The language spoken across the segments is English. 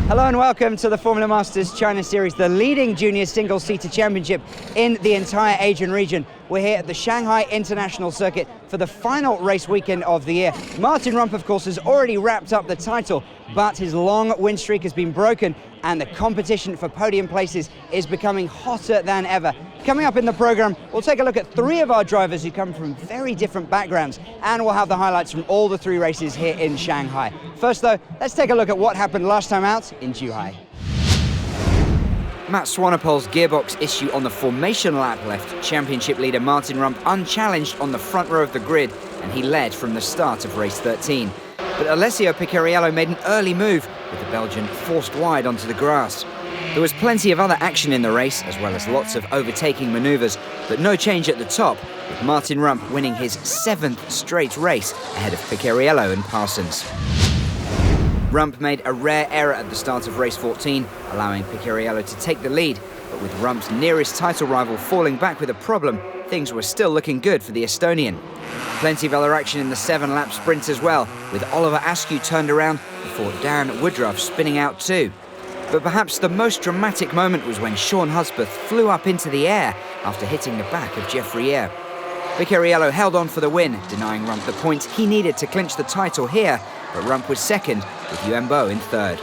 Hello and welcome to the Formula Masters China Series, the leading junior single-seater championship in the entire Asian region. We're here at the Shanghai International Circuit for the final race weekend of the year. Martin Rump, of course, has already wrapped up the title, but his long win streak has been broken and the competition for podium places is becoming hotter than ever. Coming up in the program, we'll take a look at three of our drivers who come from very different backgrounds, and we'll have the highlights from all the three races here in Shanghai. First though, let's take a look at what happened last time out in Zhuhai. Matt Swanepoel's gearbox issue on the formation lap left championship leader Martin Rump unchallenged on the front row of the grid, and he led from the start of race 13. But Alessio Picariello made an early move, with the Belgian forced wide onto the grass. There was plenty of other action in the race, as well as lots of overtaking manoeuvres, but no change at the top, with Martin Rump winning his 7th straight race ahead of Picariello and Parsons. Rump made a rare error at the start of race 14, allowing Picariello to take the lead, but with Rump's nearest title rival falling back with a problem, things were still looking good for the Estonian. Plenty of other action in the 7-lap sprint as well, with Oliver Askew turned around before Darren Woodruff spinning out too. But perhaps the most dramatic moment was when Sean Hudspeth flew up into the air after hitting the back of Jeffrey Eyre. Picariello held on for the win, denying Rump the points he needed to clinch the title here, but Rump was second, with Yuan in third.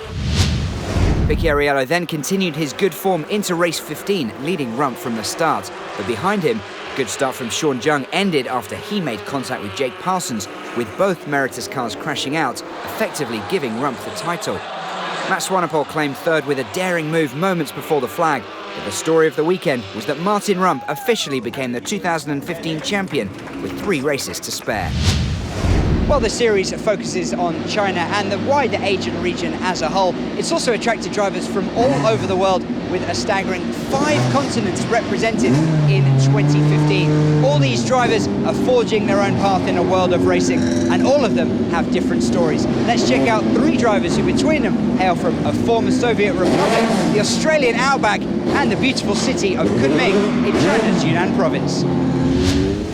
Picariello then continued his good form into race 15, leading Rump from the start, but behind him, a good start from Sean Jung ended after he made contact with Jake Parsons, with both Meritus cars crashing out, effectively giving Rump the title. Matt Swanepoel claimed third with a daring move moments before the flag, but the story of the weekend was that Martin Rump officially became the 2015 champion with 3 races to spare. While the series focuses on China and the wider Asian region as a whole, it's also attracted drivers from all over the world, with a staggering 5 continents represented in 2015. All these drivers are forging their own path in a world of racing, and all of them have different stories. Let's check out 3 drivers who between them hail from a former Soviet republic, the Australian outback, and the beautiful city of Kunming in China's Yunnan province.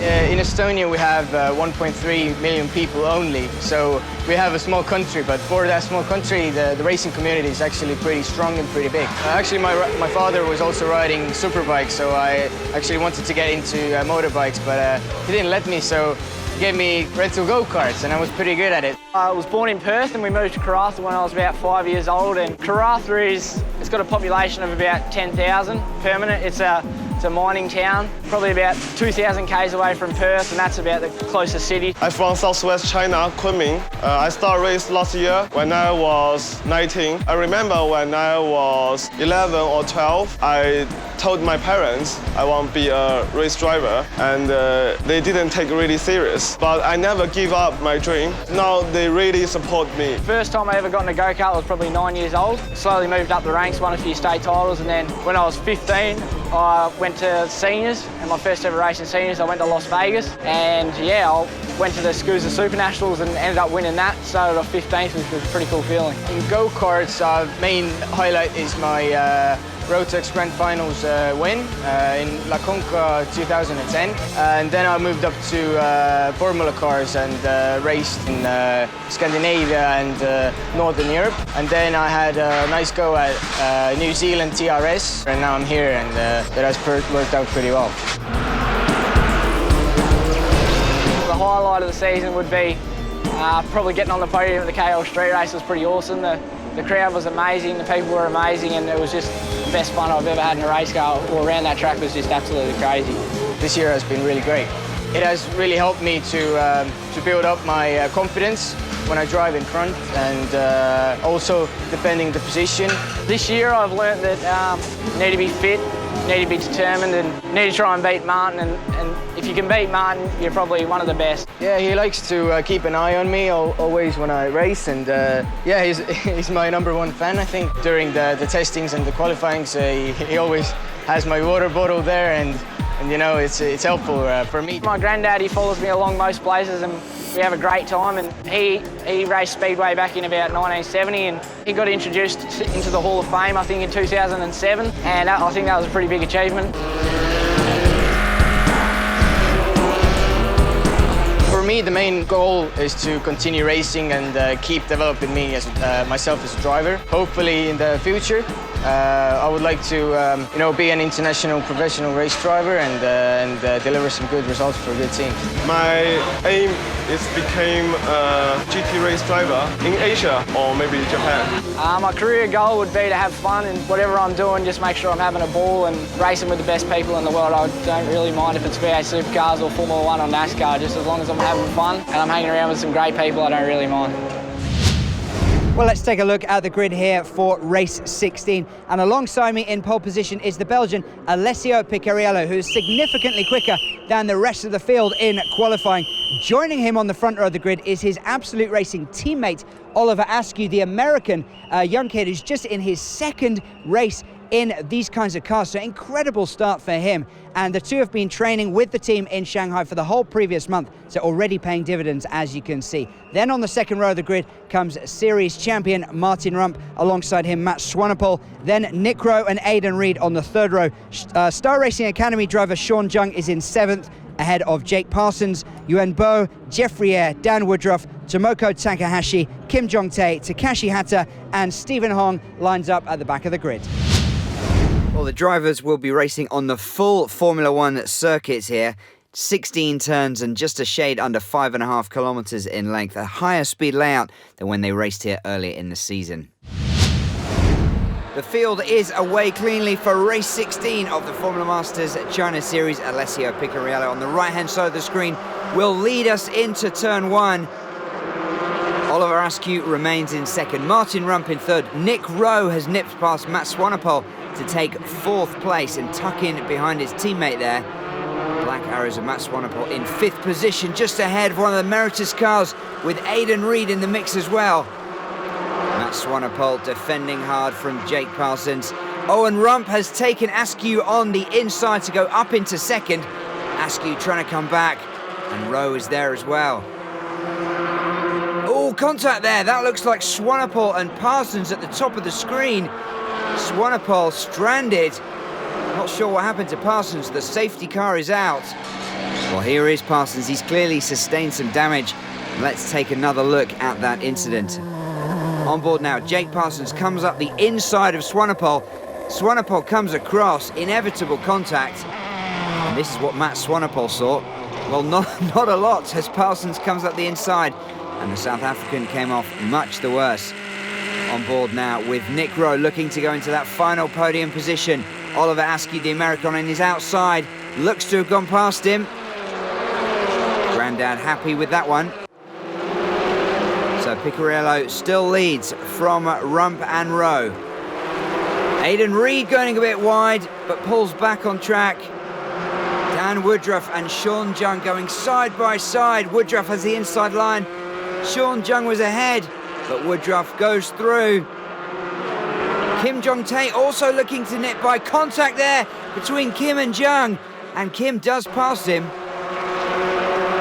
In Estonia we have 1.3 million people only, so we have a small country, but for that small country the racing community is actually pretty strong and pretty big. Actually my father was also riding superbikes, so I actually wanted to get into motorbikes, but he didn't let me, so he gave me rental go-karts and I was pretty good at it. I was born in Perth and we moved to Karratha when I was about 5 years old, and Karratha it's got a population of about 10,000 permanent. It's a mining town, probably about 2,000 k's away from Perth, and that's about the closest city. I'm from southwest China, Kunming. I started race last year when I was 19. I remember when I was 11 or 12, I told my parents I want to be a race driver, and they didn't take it really serious. But I never give up my dream. Now they really support me. First time I ever got in a go-kart, I was probably 9 years old. Slowly moved up the ranks, won a few state titles, and then when I was 15, I went to seniors, and my first ever race in seniors, I went to Las Vegas, and yeah, I went to the SCUSA Super Nationals and ended up winning that. Started off 15th, which was a pretty cool feeling. In go-karts, main highlight is my Rotex Grand Finals win in La Conca 2010, and then I moved up to Formula cars and raced in Scandinavia and Northern Europe, and then I had a nice go at New Zealand TRS, and now I'm here, and that has worked out pretty well. The highlight of the season would be probably getting on the podium at the KL Street Race. Was pretty awesome. The crowd was amazing, the people were amazing, and it was just the best fun I've ever had in a race car. All around that track was just absolutely crazy. This year has been really great. It has really helped me to build up my confidence when I drive in front, and also defending the position. This year I've learned that you need to be fit, you need to be determined, and need to try and beat Martin, and if you can beat Martin, you're probably one of the best. Yeah, he likes to keep an eye on me always when I race, and yeah, he's my #1 fan, I think. During the testings and the qualifyings, he always has my water bottle there, and you know, it's helpful for me. My granddad, he follows me along most places, and we have a great time, and he raced Speedway back in about 1970, and he got introduced into the Hall of Fame, I think, in 2007, and I think that was a pretty big achievement. For For me, the main goal is to continue racing and keep developing me as myself as a driver. Hopefully, in the future, I would like to, be an international professional race driver and deliver some good results for a good team. My aim is become a GT race driver in Asia or maybe Japan. My career goal would be to have fun in whatever I'm doing, just make sure I'm having a ball and racing with the best people in the world. I don't really mind if it's V8 supercars or Formula 1 or NASCAR, just as long as I'm having fun and I'm hanging around with some great people, I don't really mind. Well, let's take a look at the grid here for race 16. And alongside me in pole position is the Belgian Alessio Picariello, who is significantly quicker than the rest of the field in qualifying. Joining him on the front row of the grid is his Absolute Racing teammate, Oliver Askew, the American young kid who's just in his second race in these kinds of cars. So incredible start for him. And the two have been training with the team in Shanghai for the whole previous month, so already paying dividends, as you can see. Then on the second row of the grid comes series champion Martin Rump, alongside him Matt Swanepoel, then Nick Rowe and Aidan Reed on the third row. Star Racing Academy driver Sean Jung is in seventh, ahead of Jake Parsons, Yuan Bo, Jeffrey Eyre, Dan Woodruff, Tomoko Takahashi, Kim Jong-tae, Takashi Hata and Stephen Hong lines up at the back of the grid. Well, the drivers will be racing on the full Formula 1 circuits here. 16 turns and just a shade under 5.5 kilometres in length. A higher speed layout than when they raced here earlier in the season. The field is away cleanly for race 16 of the Formula Masters China Series. Alessio Picariello on the right-hand side of the screen will lead us into turn 1. Oliver Askew remains in second. Martin Rump in third. Nick Rowe has nipped past Matt Swanepoel to take fourth place and tuck in behind his teammate there. Black arrows of Matt Swanepoel in fifth position, just ahead of one of the Meritus cars with Aidan Reed in the mix as well. Matt Swanepoel defending hard from Jake Parsons. Owen Rump has taken Askew on the inside to go up into second. Askew trying to come back, and Rowe is there as well. Oh, contact there. That looks like Swanepoel and Parsons at the top of the screen. Swanepoel stranded. Not sure what happened to Parsons. The safety car is out. Well, here is Parsons. He's clearly sustained some damage. Let's take another look at that incident. On board now, Jake Parsons comes up the inside of Swanepoel. Swanepoel comes across, inevitable contact. And this is what Matt Swanepoel saw. Well, not a lot, as Parsons comes up the inside. And the South African came off much the worse. On board now with Nick Rowe looking to go into that final podium position. Oliver Askew, the American, on his outside, looks to have gone past him. Grandad happy with that one. So Picariello still leads from Rump and Rowe. Aidan Reed going a bit wide, but pulls back on track. Dan Woodruff and Sean Jung going side by side. Woodruff has the inside line. Sean Jung was ahead, but Woodruff goes through. Kim Jong-tae also looking to nip by. Contact there between Kim and Jung, and Kim does pass him.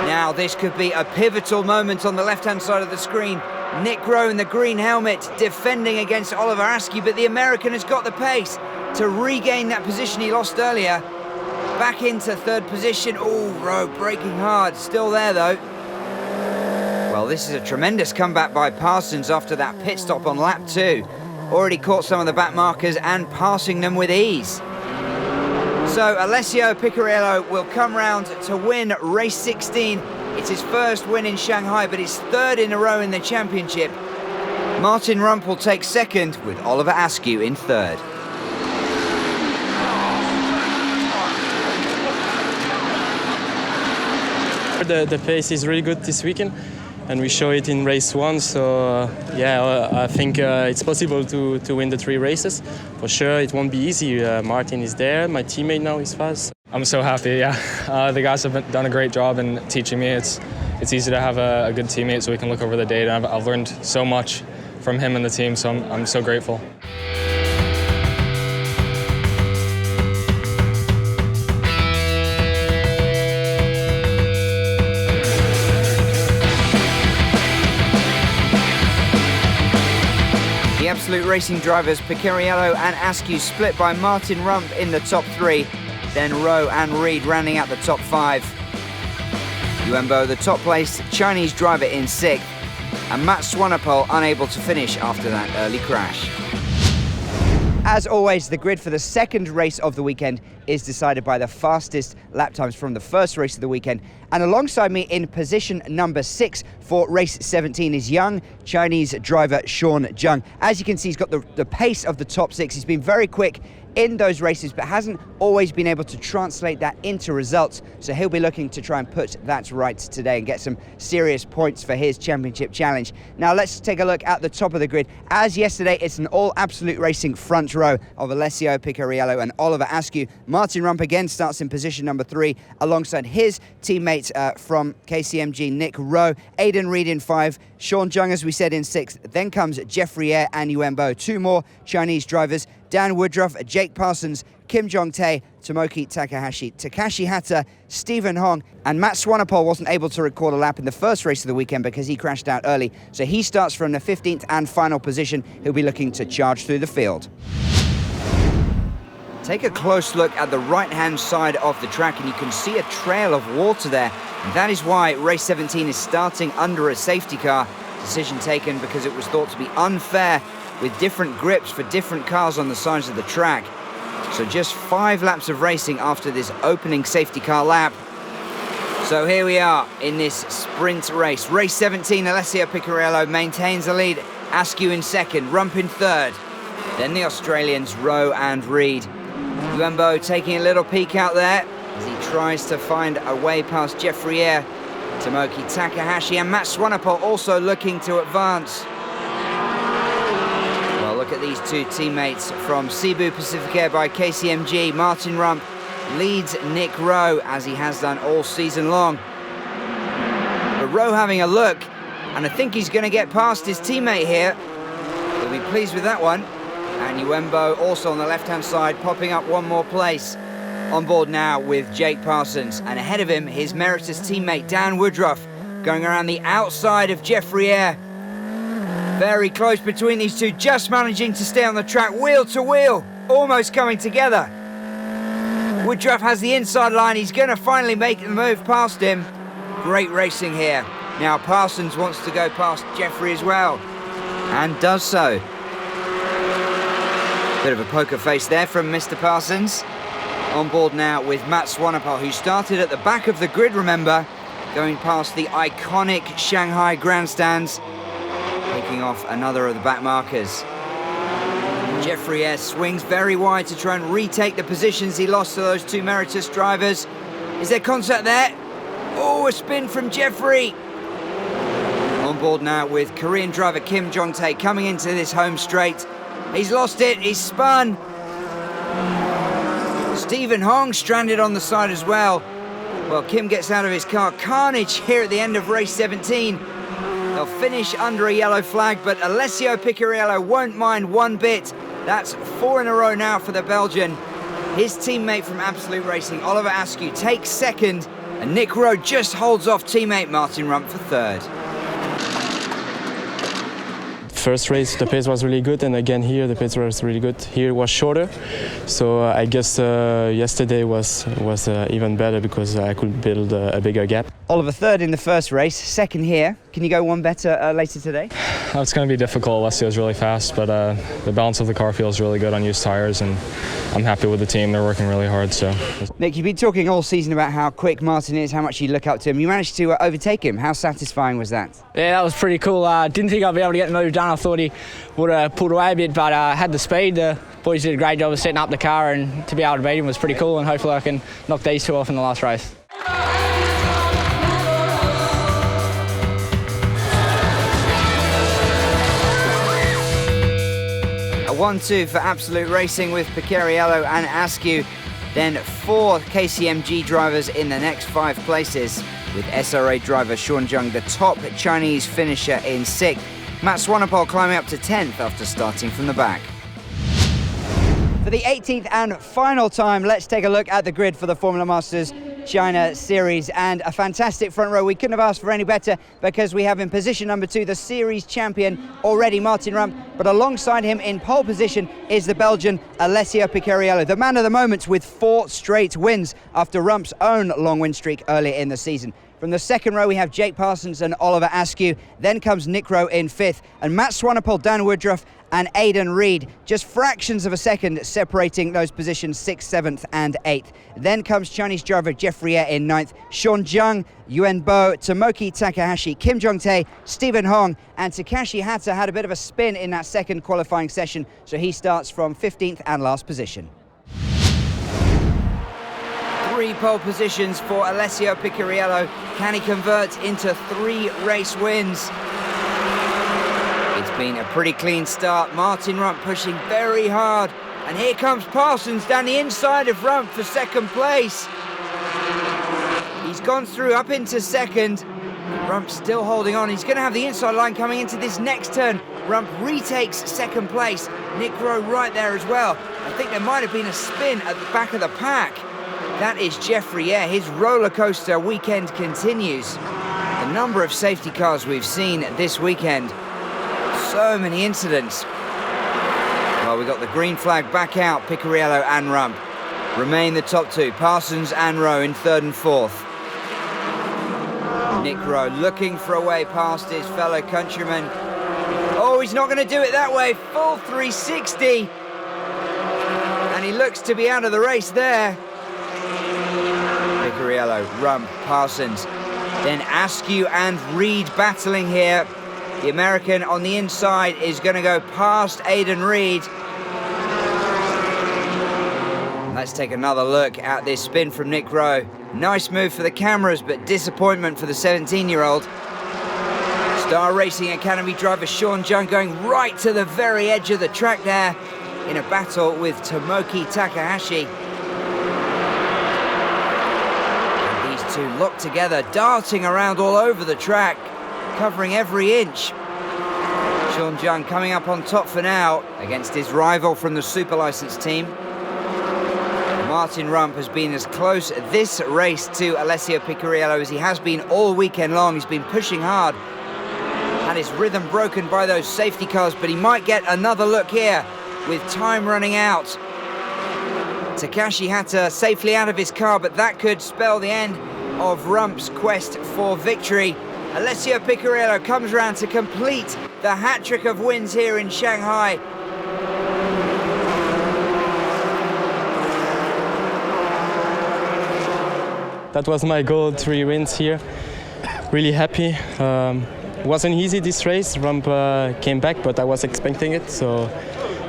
Now this could be a pivotal moment on the left-hand side of the screen. Nick Rowe in the green helmet defending against Oliver Askew, but the American has got the pace to regain that position he lost earlier. Back into third position. Oh, Rowe braking hard. Still there though. Well, this is a tremendous comeback by Parsons after that pit stop on lap 2. Already caught some of the back markers and passing them with ease. So Alessio Picariello will come round to win race 16. It's his first win in Shanghai, but his third in a row in the championship. Martin Rump will take second, with Oliver Askew in third. The pace is really good this weekend, and we show it in race 1. So I think it's possible to win the 3 races. For sure, it won't be easy. Martin is there. My teammate now is fast. I'm so happy. Yeah, the guys have done a great job in teaching me. It's easy to have a good teammate so we can look over the data. I've learned so much from him and the team, so I'm so grateful. Absolute Racing drivers Picariello and Askew split by Martin Rump in the top 3, then Rowe and Reed rounding out the top 5. Yuenbo, the top-placed Chinese driver, in 6th, and Matt Swanepoel unable to finish after that early crash. As always, the grid for the second race of the weekend is decided by the fastest lap times from the first race of the weekend. And alongside me in position number 6 for race 17 is young Chinese driver Sean Zheng. As you can see, he's got the pace of the top 6. He's been very quick in those races, but hasn't always been able to translate that into results. So he'll be looking to try and put that right today and get some serious points for his championship challenge. Now let's take a look at the top of the grid. As yesterday, it's an all Absolute Racing front row of Alessio Picariello and Oliver Askew. Martin Rump again starts in position number 3 alongside his teammate from KCMG, Nick Rowe. Aidan Reid in 5, Sean Zheng, as we said, in 6th. Then comes Jeffrey Eyre and Yuenbo. 2 more Chinese drivers, Dan Woodruff, Jake Parsons, Kim Jong-tae, Tomoki Takahashi, Takashi Hata, Stephen Hong, and Matt Swanepoel wasn't able to record a lap in the first race of the weekend because he crashed out early. So he starts from the 15th and final position. He'll be looking to charge through the field. Take a close look at the right-hand side of the track and you can see a trail of water there. And that is why race 17 is starting under a safety car. Decision taken because it was thought to be unfair with different grips for different cars on the sides of the track. So just 5 laps of racing after this opening safety car lap. So here we are in this sprint race. Race 17, Alessio Picariello maintains the lead. Askew in 2nd, Rump in 3rd. Then the Australians, Rowe and Reid. Yuenbo taking a little peek out there as he tries to find a way past Jeffrey Eyre, Tomoki Takahashi, and Matt Swanepoel also looking to advance. Well, look at these 2 teammates from Cebu Pacific Air by KCMG. Martin Rump leads Nick Rowe, as he has done all season long. But Rowe having a look, and I think he's going to get past his teammate here. He'll be pleased with that one. And Yuenbo also on the left-hand side, popping up 1 more place. On board now with Jake Parsons, and ahead of him, his Meritus teammate Dan Woodruff, going around the outside of Jeffrey Eyre. Very close between these 2, just managing to stay on the track, wheel to wheel, almost coming together. Woodruff has the inside line, he's going to finally make the move past him. Great racing here. Now Parsons wants to go past Jeffrey as well, and does so. Bit of a poker face there from Mr. Parsons. On board now with Matt Swanepoel, who started at the back of the grid, remember, going past the iconic Shanghai grandstands, picking off another of the back markers. Jeffrey Eyre swings very wide to try and retake the positions he lost to those 2 Meritus drivers. Is there contact there? Oh, a spin from Jeffrey. On board now with Korean driver Kim Jong-tae coming into this home straight. He's lost it, he's spun. Stephen Hong stranded on the side as well. Well, Kim gets out of his car. Carnage here at the end of race 17. They'll finish under a yellow flag, but Alessio Picariello won't mind one bit. That's 4 in a row now for the Belgian. His teammate from Absolute Racing, Oliver Askew, takes 2nd, and Nick Rowe just holds off teammate Martin Rump for 3rd. First race, the pace was really good, and again here, the pace was really good. Here it was shorter, so I guess yesterday was even better because I could build a bigger gap. Oliver 3rd in the first race, 2nd here. Can you go 1 better later today? It's going to be difficult. Alessio's really fast, but the balance of the car feels really good on used tires, and I'm happy with the team. They're working really hard. So, Nick, you've been talking all season about how quick Martin is, how much you look up to him. You managed to overtake him. How satisfying was that? Yeah, that was pretty cool. Didn't think I'd be able to get the move done. I thought he would have pulled away a bit, but had the speed. The boys did a great job of setting up the car, and to be able to beat him was pretty cool, and hopefully I can knock these 2 off in the last race. A 1-2 for Absolute Racing with Picariello and Askew. Then 4 KCMG drivers in the next 5 places, with SRA driver Sean Zheng, the top Chinese finisher, in 6th. Matt Swanepoel climbing up to 10th after starting from the back. For the 18th and final time, let's take a look at the grid for the Formula Masters China Series, and a fantastic front row. We couldn't have asked for any better because we have in position number 2 the series champion already, Martin Rump, but alongside him in pole position is the Belgian Alessio Picariello, the man of the moment with 4 straight wins after Rump's own long win streak earlier in the season. From the second row, we have Jake Parsons and Oliver Askew. Then comes Nick Rowe in 5th, and Matt Swanepoel, Dan Woodruff, and Aidan Reid, just fractions of a second separating those positions 6th, 7th and 8th. Then comes Chinese driver Jeffrey Ye in 9th, Sean Zhang, Yuan Bo, Tomoki Takahashi, Kim Jong-tae, Stephen Hong, and Takashi Hata had a bit of a spin in that second qualifying session, so he starts from 15th and last position. 3 pole positions for Alessio Picariello. Can he convert into 3 race wins? It's been a pretty clean start. Martin Rump pushing very hard. And here comes Parsons down the inside of Rump for second place. He's gone through up into second. Rump still holding on. He's going to have the inside line coming into this next turn. Rump retakes second place. Nick Rowe right there as well. I think there might have been a spin at the back of the pack. That is Jeffrey Ye. His roller coaster weekend continues. The number of safety cars we've seen this weekend. So many incidents. Well, we got the green flag back out. Picariello and Rump remain the top 2. Parsons and Rowe in 3rd and 4th. Nick Rowe looking for a way past his fellow countryman. Oh, he's not going to do it that way. Full 360. And he looks to be out of the race there. Picariello, Rump, Parsons. Then Askew and Reid battling here. The American on the inside is going to go past Aidan Reid. Let's take another look at this spin from Nick Rowe. Nice move for the cameras, but disappointment for the 17-year-old. Star Racing Academy driver Sean Zhang going right to the very edge of the track there in a battle with Tomoki Takahashi. And these two locked together, darting around all over the track, covering every inch. Sean Zhang coming up on top for now against his rival from the Super License team. Martin Rump has been as close this race to Alessio Picariello as he has been all weekend long. He's been pushing hard. Had his rhythm broken by those safety cars, but he might get another look here with time running out. Takashi Hata safely out of his car, but that could spell the end of Rump's quest for victory. Alessio Picariello comes around to complete the hat-trick of wins here in Shanghai. That was my goal, 3 wins here. Really happy. Wasn't easy this race. Rump came back, but I was expecting it.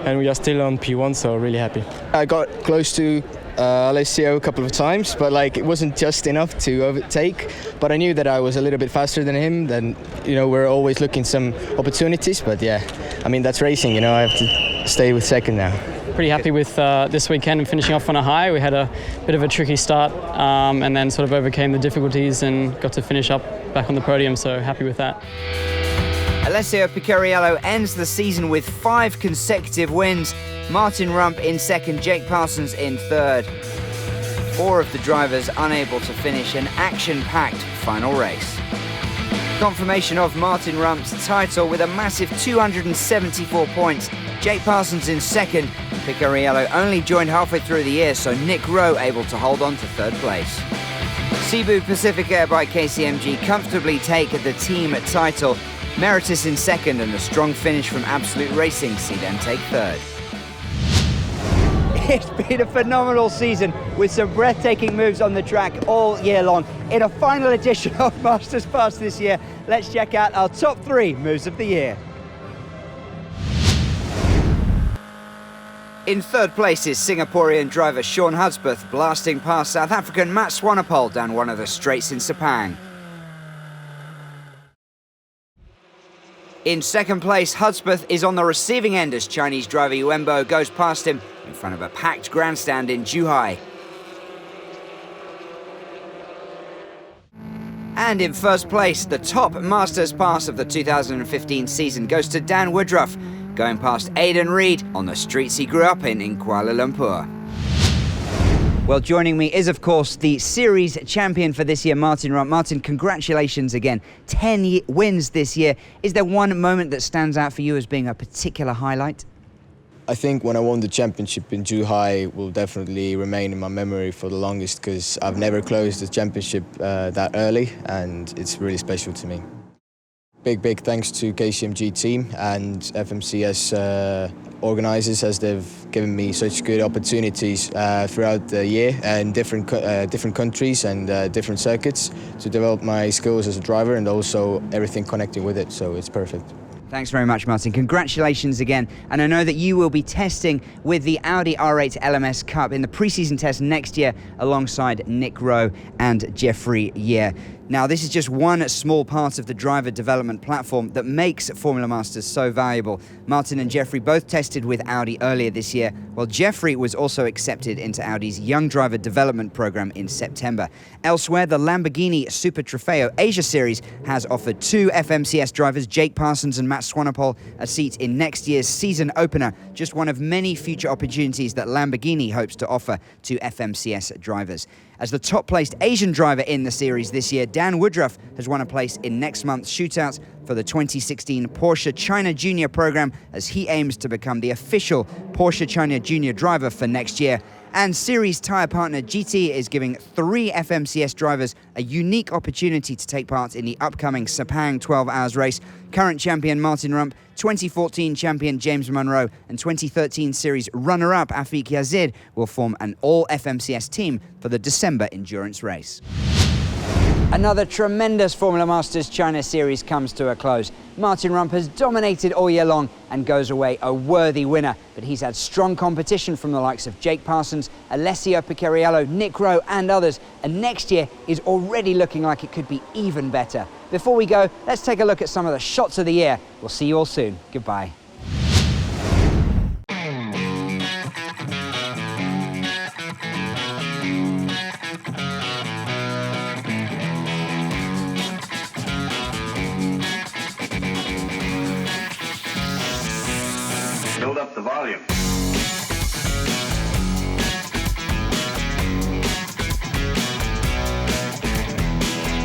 And we are still on P1, so really happy. I got close to Alessio a couple of times, but it wasn't just enough to overtake. But I knew that I was a little bit faster than him. Then we're always looking some opportunities. But yeah, I mean that's racing. I have to stay with second now. Pretty happy with this weekend and finishing off on a high. We had a bit of a tricky start and then sort of overcame the difficulties and got to finish up back on the podium, so happy with that. Alessio Picariello ends the season with 5 consecutive wins. Martin Rump in 2nd, Jake Parsons in 3rd. 4 of the drivers unable to finish an action-packed final race. Confirmation of Martin Rump's title with a massive 274 points. Jake Parsons in 2nd. Picariello only joined halfway through the year, so Nick Rowe able to hold on to 3rd place. Cebu Pacific Air by KCMG comfortably take the team title. Meritus in 2nd, and a strong finish from Absolute Racing see them take 3rd. It's been a phenomenal season with some breathtaking moves on the track all year long. In a final edition of Masters Pass this year, let's check out our top 3 moves of the year. In 3rd place is Singaporean driver Sean Hudspeth, blasting past South African Matt Swanepoel down one of the straights in Sepang. In 2nd place, Hudspeth is on the receiving end as Chinese driver Yuan Bo goes past him in front of a packed grandstand in Zhuhai. And in 1st place, the top Masters Pass of the 2015 season goes to Dan Woodruff, going past Aidan Reid on the streets he grew up in Kuala Lumpur. Well, joining me is, of course, the series champion for this year, Martin Rump. Martin, congratulations again. 10 wins this year. Is there one moment that stands out for you as being a particular highlight? I think when I won the championship in Shanghai will definitely remain in my memory for the longest because I've never closed the championship that early and it's really special to me. Big thanks to KCMG team and FMCS organisers as they've given me such good opportunities throughout the year in different countries and different circuits to develop my skills as a driver and also everything connecting with it, so it's perfect. Thanks very much, Martin. Congratulations again. And I know that you will be testing with the Audi R8 LMS Cup in the pre-season test next year alongside Nick Rowe and Jeffrey Yeh. Now, this is just one small part of the driver development platform that makes Formula Masters so valuable. Martin and Jeffrey both tested with Audi earlier this year, while Jeffrey was also accepted into Audi's Young Driver Development Program in September. Elsewhere, the Lamborghini Super Trofeo Asia Series has offered two FMCS drivers, Jake Parsons and Matt Swanepoel, a seat in next year's season opener, just one of many future opportunities that Lamborghini hopes to offer to FMCS drivers. As the top-placed Asian driver in the series this year, Dan Woodruff has won a place in next month's shootout for the 2016 Porsche China Junior program as he aims to become the official Porsche China Junior driver for next year. And series tyre partner GT is giving 3 FMCS drivers a unique opportunity to take part in the upcoming Sepang 12 Hours race. Current champion Martin Rump, 2014 champion James Munro, and 2013 series runner-up Afik Yazid will form an all-FMCS team for the December endurance race. Another tremendous Formula Masters China series comes to a close. Martin Rump has dominated all year long and goes away a worthy winner, but he's had strong competition from the likes of Jake Parsons, Alessio Picariello, Nick Rowe and others, and next year is already looking like it could be even better. Before we go, let's take a look at some of the shots of the year. We'll see you all soon. Goodbye. Build up the volume.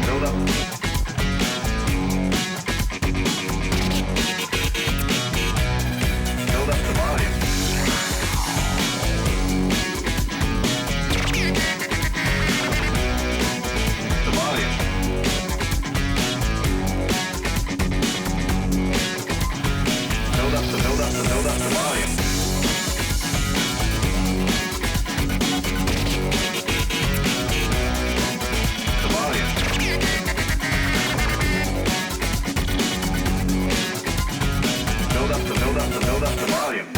Build up. Build up the volume. The volume. Build up the volume. The volume. Build up the volume.